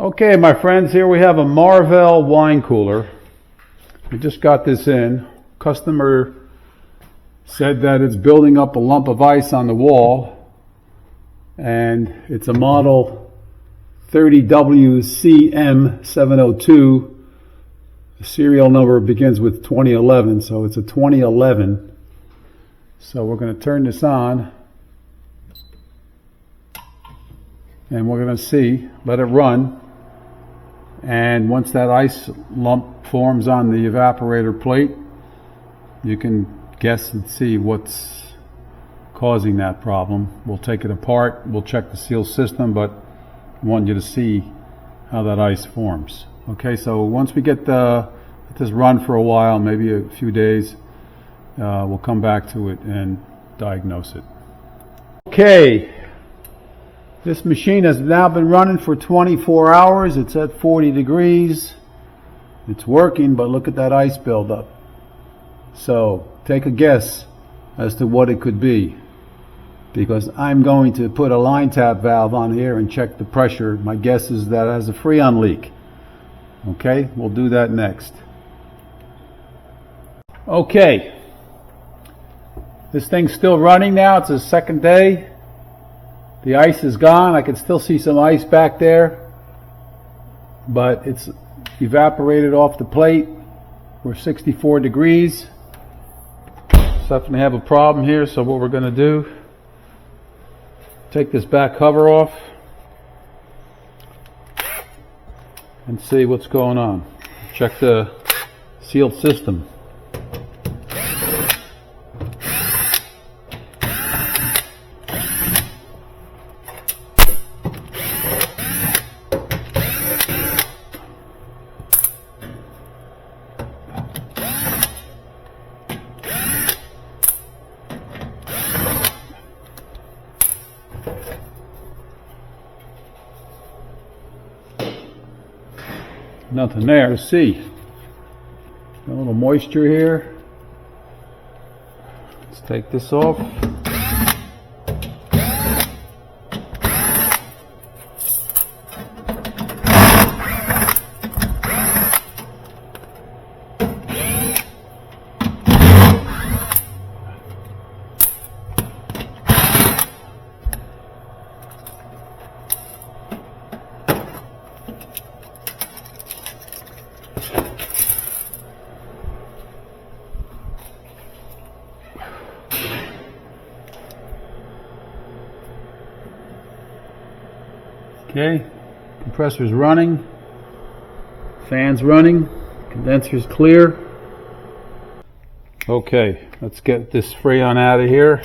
Okay, my friends, here we have a Marvell wine cooler. We just got this in. Customer said that it's building up a lump of ice on the wall, and it's a model 30WCM702. The serial number begins with 2011, so it's a 2011. So we're going to turn this on, and we're going to see, let it run. And once that ice lump forms on the evaporator plate, you can guess and see what's causing that problem. We'll take it apart, we'll check the seal system, but I want you to see how that ice forms. Okay, so once we let this run for a while, maybe a few days, we'll come back to it and diagnose it. Okay. This machine has now been running for 24 hours. It's at 40 degrees. It's working, but look at that ice buildup. So take a guess as to what it could be, because I'm going to put a line tap valve on here and check the pressure. My guess is that it has a Freon leak. Okay, we'll do that next. Okay, this thing's still running now. It's the second day. The ice is gone. I can still see some ice back there, but it's evaporated off the plate. We're 64 degrees. Definitely have a problem here, so what we're going to do, take this back cover off and see what's going on. Check the sealed system. Nothing there to see. A little moisture here. Let's take this off. Okay, compressor's running, fan's running, condenser's clear. Okay, let's get this Freon out of here.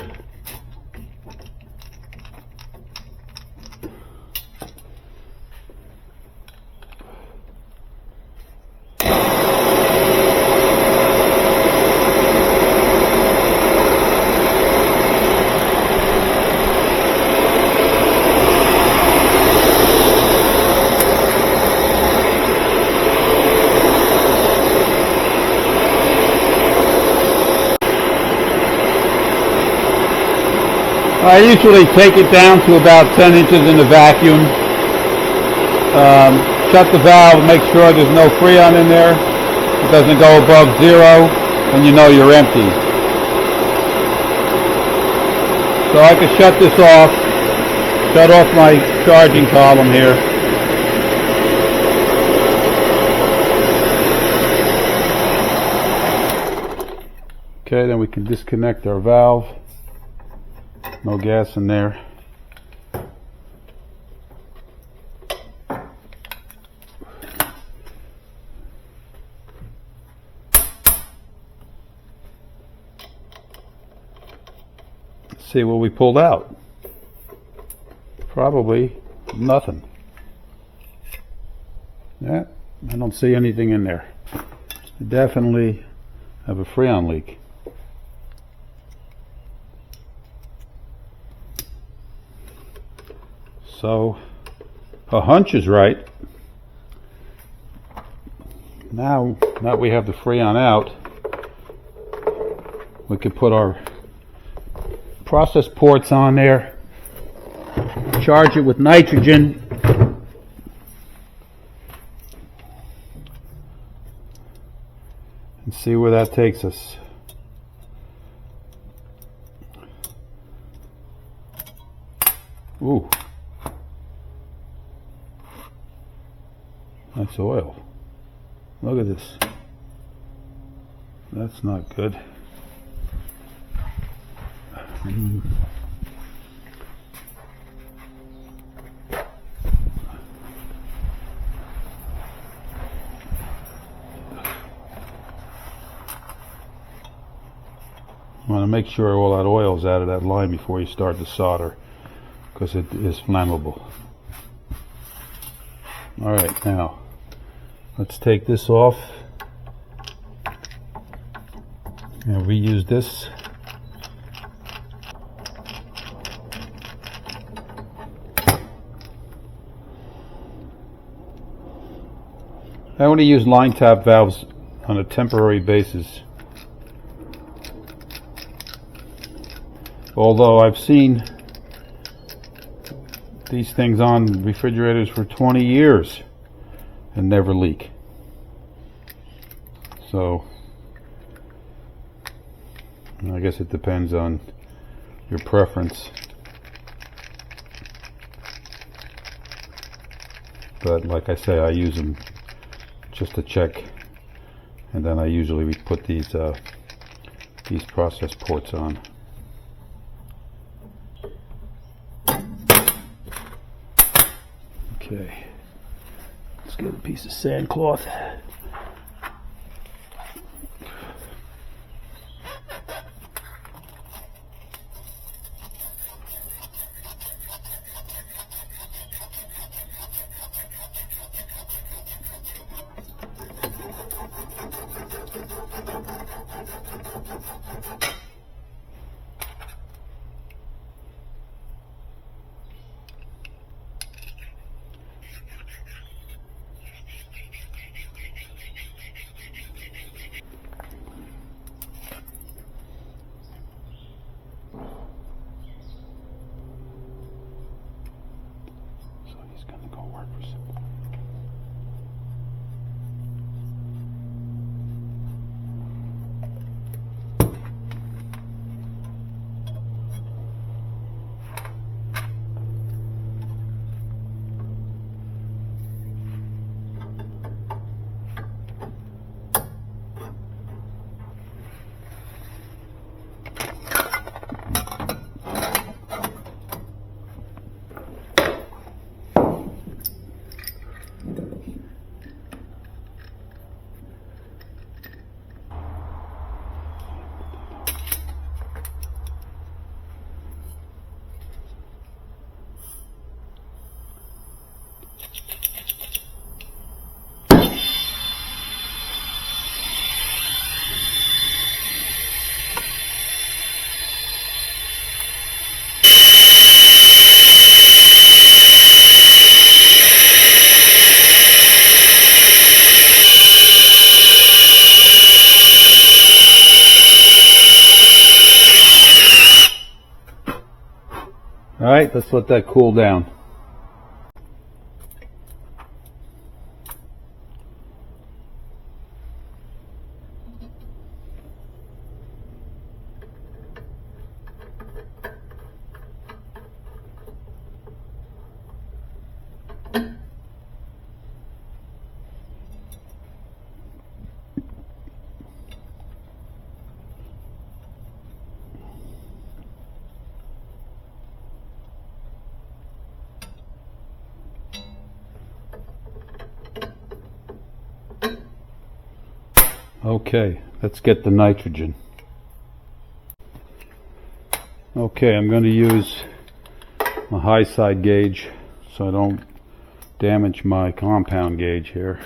I usually take it down to about 10 inches in the vacuum. Shut the valve, make sure there's no Freon in there. It doesn't go above 0, and you know you're empty. So I can shut this off, shut off my charging column here. Okay, then we can disconnect our valve. No gas in there. Let's see what we pulled out. Probably nothing. Yeah, I don't see anything in there. I definitely have a Freon leak. So a hunch is right. Now that we have the Freon out, we could put our process ports on there, charge it with nitrogen, and see where that takes us. Ooh, that's oil. Look at this. That's not good. You want to make sure all that oil is out of that line before you start the solder, because it is flammable. Alright, now let's take this off and reuse this. I only use line tap valves on a temporary basis. Although I've seen these things on refrigerators for 20 years and never leak. So I guess it depends on your preference. But like I say, I use them just to check, and then I usually put these process ports on. Okay, let's get a piece of sandcloth. Alright, let's let that cool down. Okay, let's get the nitrogen. Okay, I'm going to use a high side gauge so I don't damage my compound gauge here.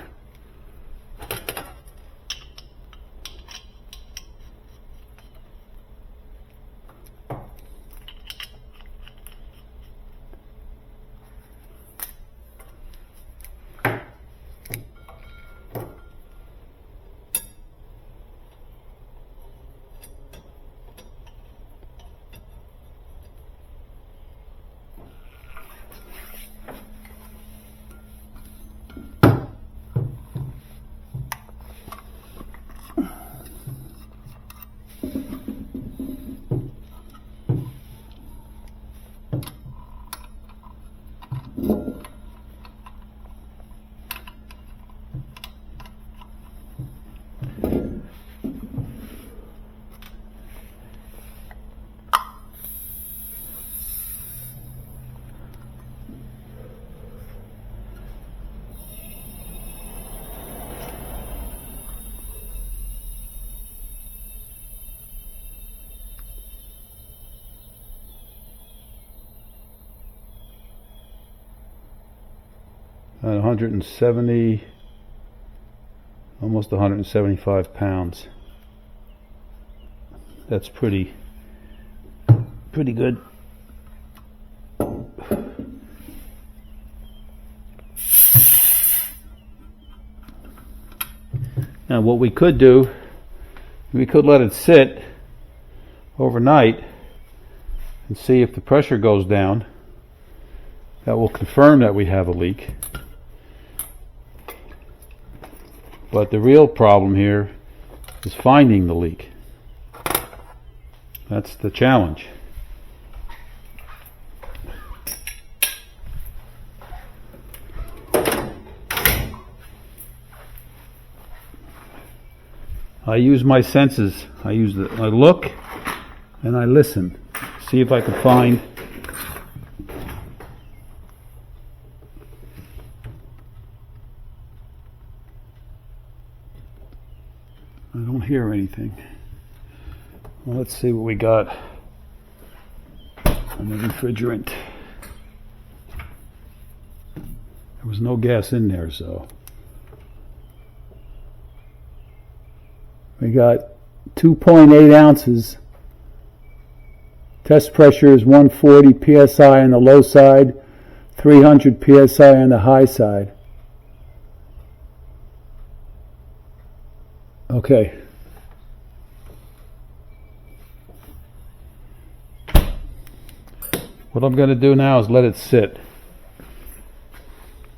at 170, almost 175 pounds. That's pretty good. Now what we could do, we could let it sit overnight and see if the pressure goes down. That will confirm that we have a leak. But the real problem here is finding the leak. That's the challenge. I use my senses. I look and I listen. See if I can find I don't hear anything. Well, let's see what we got on the refrigerant. There was no gas in there, so we got 2.8 ounces. Test pressure is 140 psi on the low side, 300 psi on the high side. Okay. What I'm going to do now is let it sit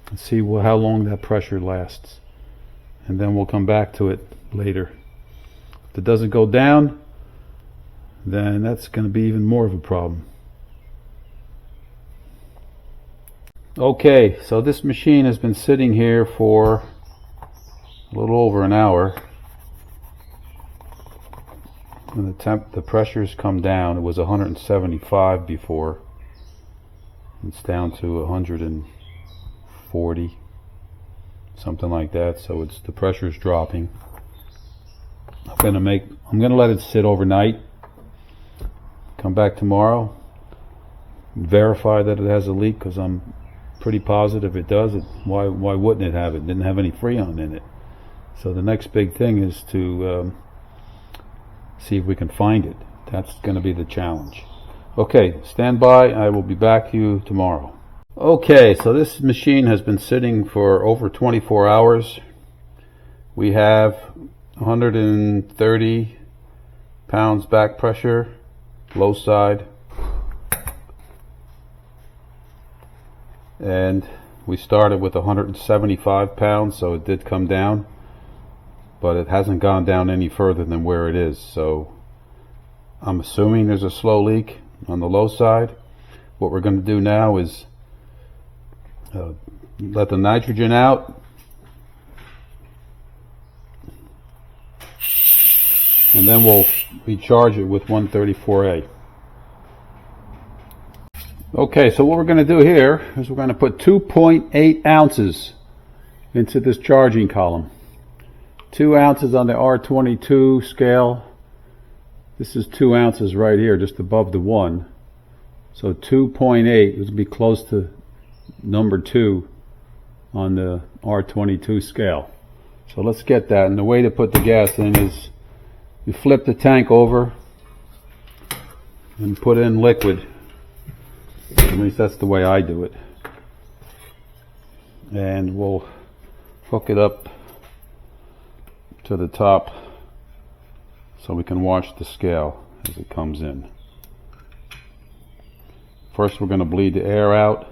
and see how long that pressure lasts. And then we'll come back to it later. If it doesn't go down, then that's going to be even more of a problem. Okay, so this machine has been sitting here for a little over an hour. And the pressure's come down. It was 175 before. It's down to 140, something like that. So the pressure's dropping. I'm gonna let it sit overnight. Come back tomorrow, verify that it has a leak, because I'm pretty positive it does. Why wouldn't it have it? It didn't have any Freon in it. So the next big thing is to see if we can find it. That's going to be the challenge. Okay, stand by. I will be back to you tomorrow. Okay, so this machine has been sitting for over 24 hours. We have 130 pounds back pressure, low side. And we started with 175 pounds, so it did come down. But it hasn't gone down any further than where it is. So I'm assuming there's a slow leak on the low side. What we're going to do now is let the nitrogen out, and then we'll recharge it with 134A. Okay, so what we're going to do here is we're going to put 2.8 ounces into this charging column. 2 ounces on the R22 scale. This is 2 ounces right here, just above the 1. So 2.8 would be close to number 2 on the R22 scale. So let's get that. And the way to put the gas in is you flip the tank over and put in liquid. At least that's the way I do it. And we'll hook it up to the top so we can watch the scale as it comes in. First we're going to bleed the air out.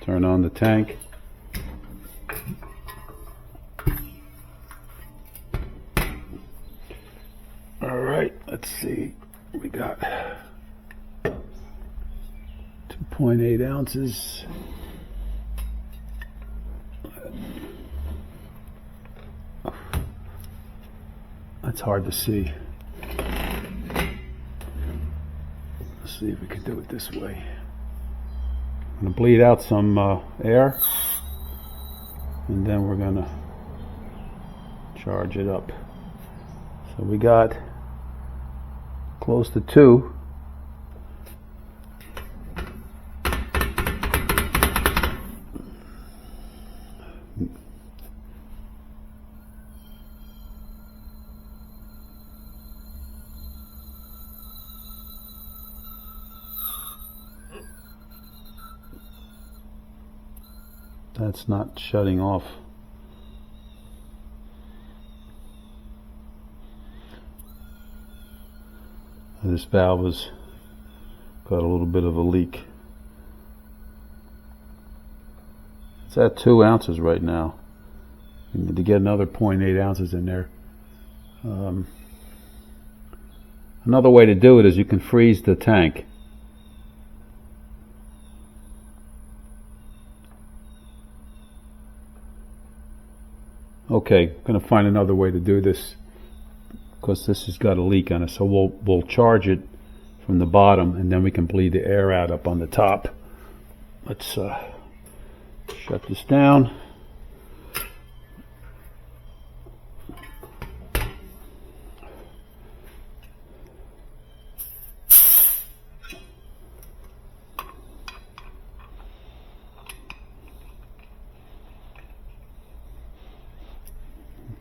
Turn on the tank. Alright, let's see. We got 2.8 ounces. That's hard to see. Let's see if we can do it this way. I'm going to bleed out some air, and then we're going to charge it up. So we got close to 2. That's not shutting off. This valve has got a little bit of a leak. It's at 2 ounces right now. You need to get another 0.8 ounces in there. Another way to do it is you can freeze the tank. Okay, I'm going to find another way to do this because this has got a leak on it. So we'll charge it from the bottom, and then we can bleed the air out up on the top. Let's shut this down.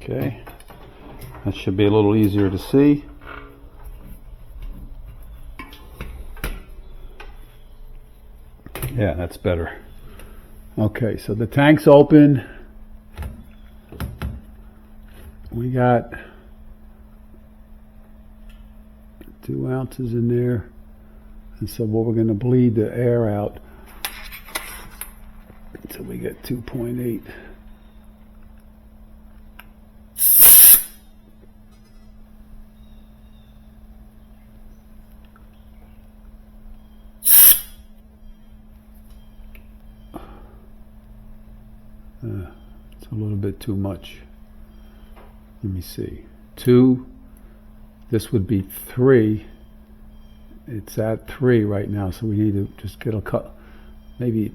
Okay, that should be a little easier to see. Yeah, that's better. Okay, so the tank's open. We got 2 ounces in there. And so we're going to bleed the air out until we get 2.8. It's a little bit too much. Let me see. 2. This would be 3. It's at 3 right now, so we need to just get a cut, maybe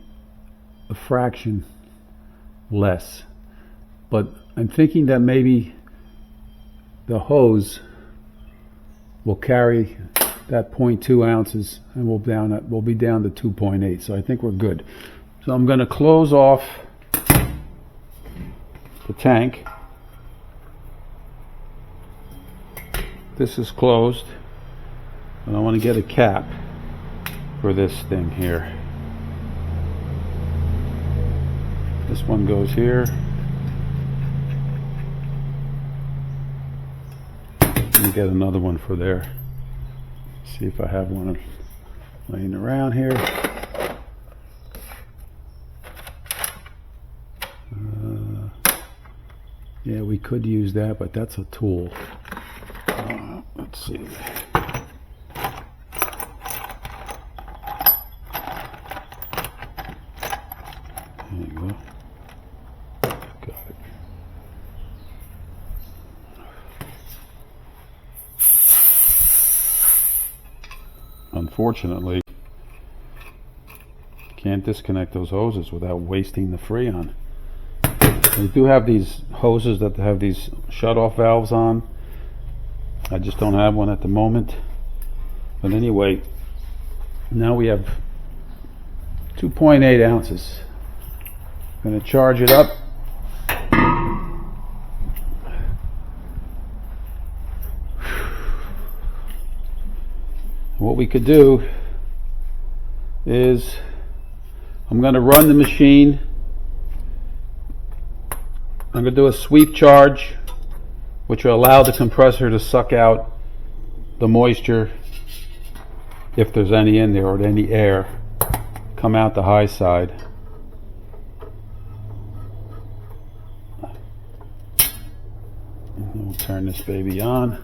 a fraction less. But I'm thinking that maybe the hose will carry that 0.2 ounces, and we'll be down to 2.8. So I think we're good. So I'm going to close off the tank. This is closed, and I want to get a cap for this thing here. This one goes here. Let me get another one for there. See if I have one laying around here. Yeah, we could use that, but that's a tool. Let's see. There you go. Got it. Unfortunately, can't disconnect those hoses without wasting the Freon. We do have these hoses that have these shut-off valves on. I just don't have one at the moment. But anyway, now we have 2.8 ounces. I'm going to charge it up. What we could do is I'm going to run the machine. I'm going to do a sweep charge, which will allow the compressor to suck out the moisture, if there's any in there, or any air, come out the high side. And we'll turn this baby on.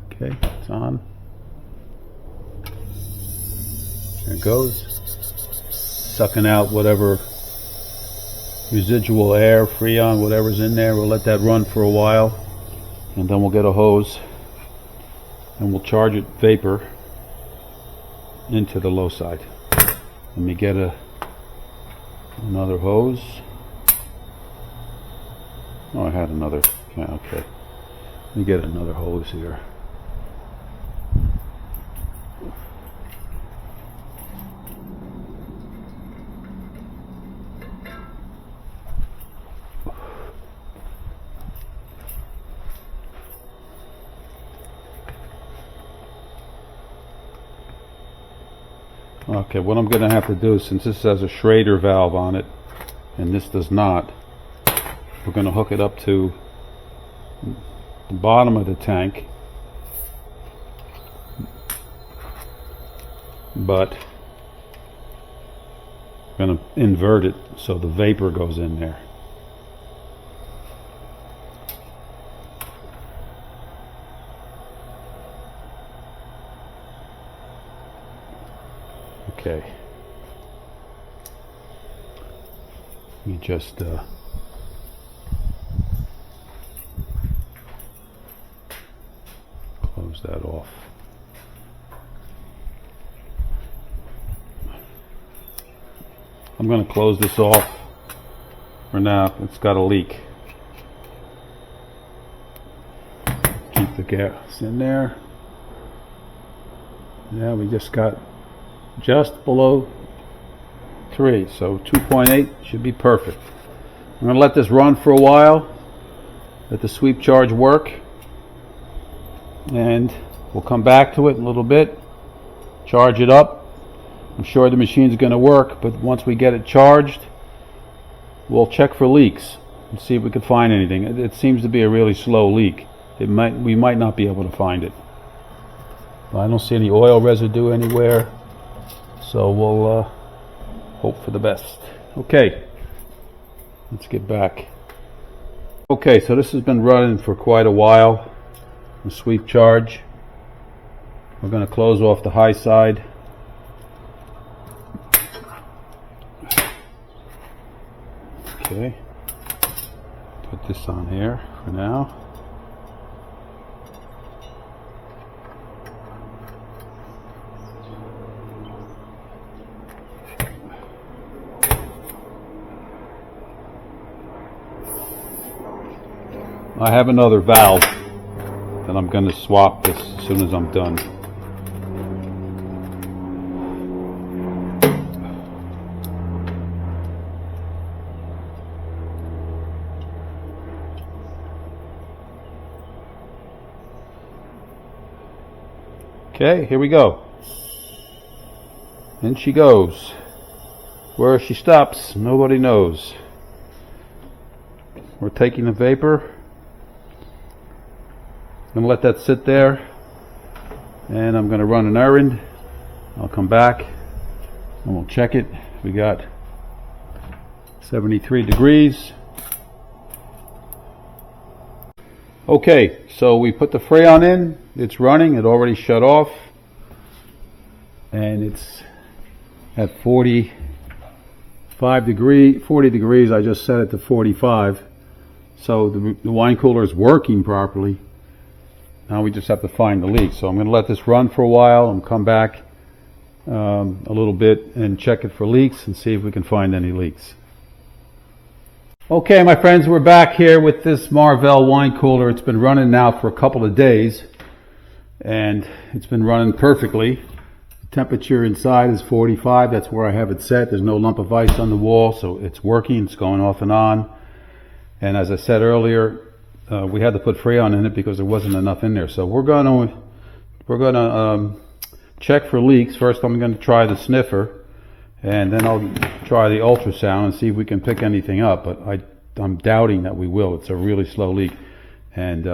Okay, it's on. There it goes, sucking out whatever residual air, Freon, whatever's in there. We'll let that run for a while, and then we'll get a hose and we'll charge it vapor into the low side. Let me get another hose. Oh, I had another. Yeah, okay. Let me get another hose here. Okay, what I'm going to have to do, since this has a Schrader valve on it and this does not, we're going to hook it up to the bottom of the tank, but I'm going to invert it so the vapor goes in there. Okay. Let me just close that off. I'm going to close this off for now. It's got a leak. Keep the gas in there. Yeah, we just got just below 3, so 2.8 should be perfect. I'm going to let this run for a while, let the sweep charge work, and we'll come back to it in a little bit, charge it up. I'm sure the machine's going to work, but once we get it charged, we'll check for leaks and see if we can find anything. It seems to be a really slow leak. We might not be able to find it. I don't see any oil residue anywhere. So we'll hope for the best. Okay, let's get back. Okay, so this has been running for quite a while. The sweep charge. We're going to close off the high side. Okay, put this on here for now. I have another valve that I'm going to swap this as soon as I'm done. Okay, here we go. In she goes. Where she stops, nobody knows. We're taking the vapor. I'm going to let that sit there, and I'm going to run an errand. I'll come back and we'll check it. We got 73 degrees. Okay, so we put the Freon in. It's running. It already shut off, and it's at 40 degrees. I just set it to 45, so the wine cooler is working properly. Now we just have to find the leak. So I'm going to let this run for a while and come back a little bit and check it for leaks and see if we can find any leaks. Okay, my friends, we're back here with this Marvell wine cooler. It's been running now for a couple of days, and it's been running perfectly. The temperature inside is 45. That's where I have it set. There's no lump of ice on the wall, so it's working. It's going off and on. And as I said earlier, we had to put Freon in it because there wasn't enough in there. So we're gonna check for leaks. First, I'm going to try the sniffer, and then I'll try the ultrasound and see if we can pick anything up. But I'm doubting that we will. It's a really slow leak, and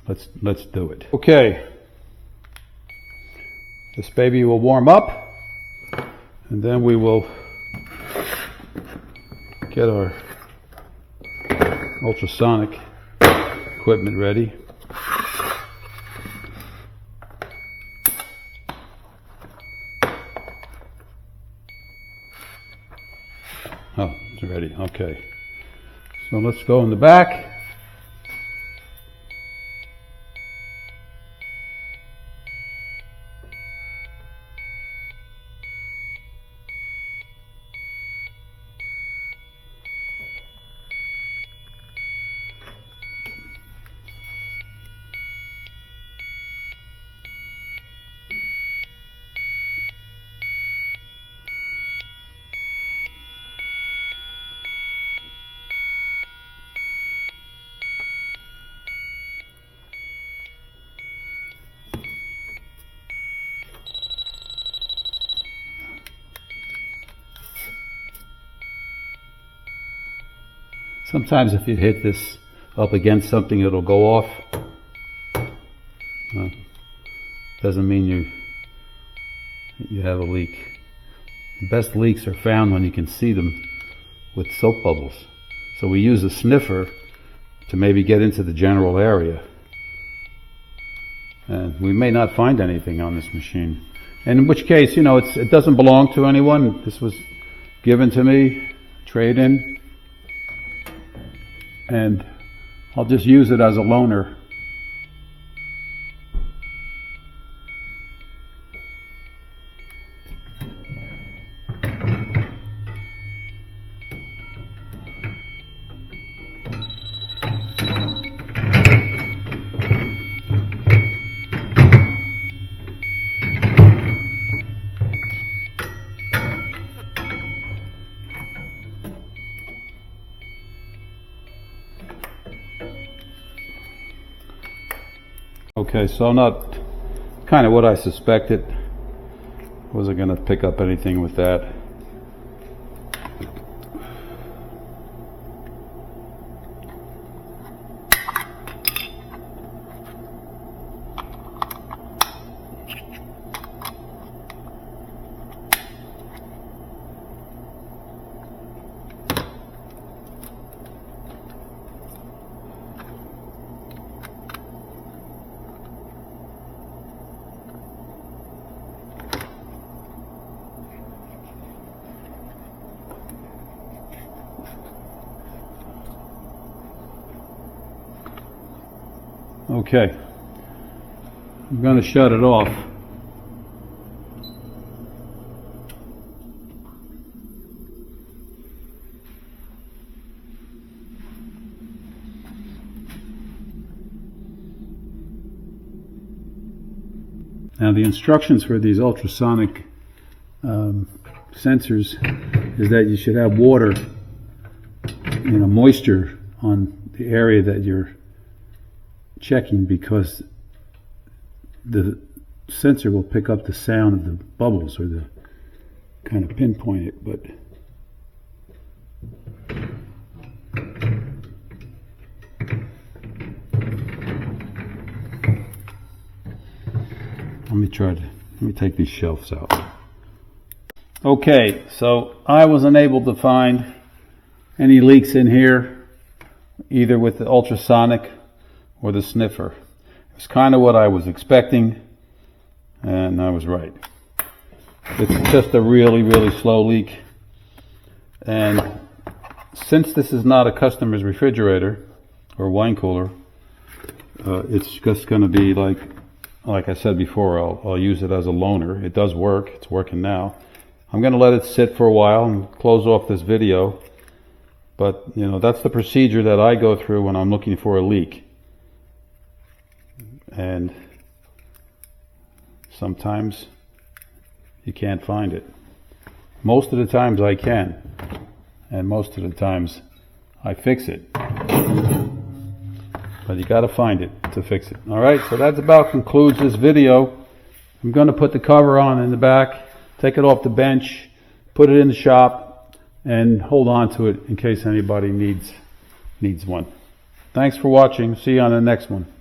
let's do it. Okay, this baby will warm up, and then we will get our ultrasonic equipment ready. Oh, it's ready. Okay. So let's go in the back. Sometimes if you hit this up against something, it'll go off. Doesn't mean you have a leak. The best leaks are found when you can see them with soap bubbles. So we use a sniffer to maybe get into the general area. And we may not find anything on this machine. And in which case, it doesn't belong to anyone. This was given to me, trade-in. And I'll just use it as a loaner. Okay, so not kind of what I suspected. Wasn't going to pick up anything with that. Okay, I'm going to shut it off. Now the instructions for these ultrasonic sensors is that you should have water, moisture on the area that you're checking, because the sensor will pick up the sound of the bubbles, or the kind of pinpoint it. But let me take these shelves out. Okay, so I was unable to find any leaks in here, either with the ultrasonic or the sniffer. It's kind of what I was expecting, and I was right. It's just a really, really slow leak. And since this is not a customer's refrigerator or wine cooler, it's just going to be like I said before, I'll use it as a loaner. It does work. It's working now. I'm going to let it sit for a while and close off this video. But, that's the procedure that I go through when I'm looking for a leak. And sometimes you can't find it. Most of the times I can, and most of the times I fix it. But you got to find it to fix it. All right, so that about concludes this video. I'm going to put the cover on in the back, take it off the bench, put it in the shop, and hold on to it in case anybody needs one. Thanks for watching. See you on the next one.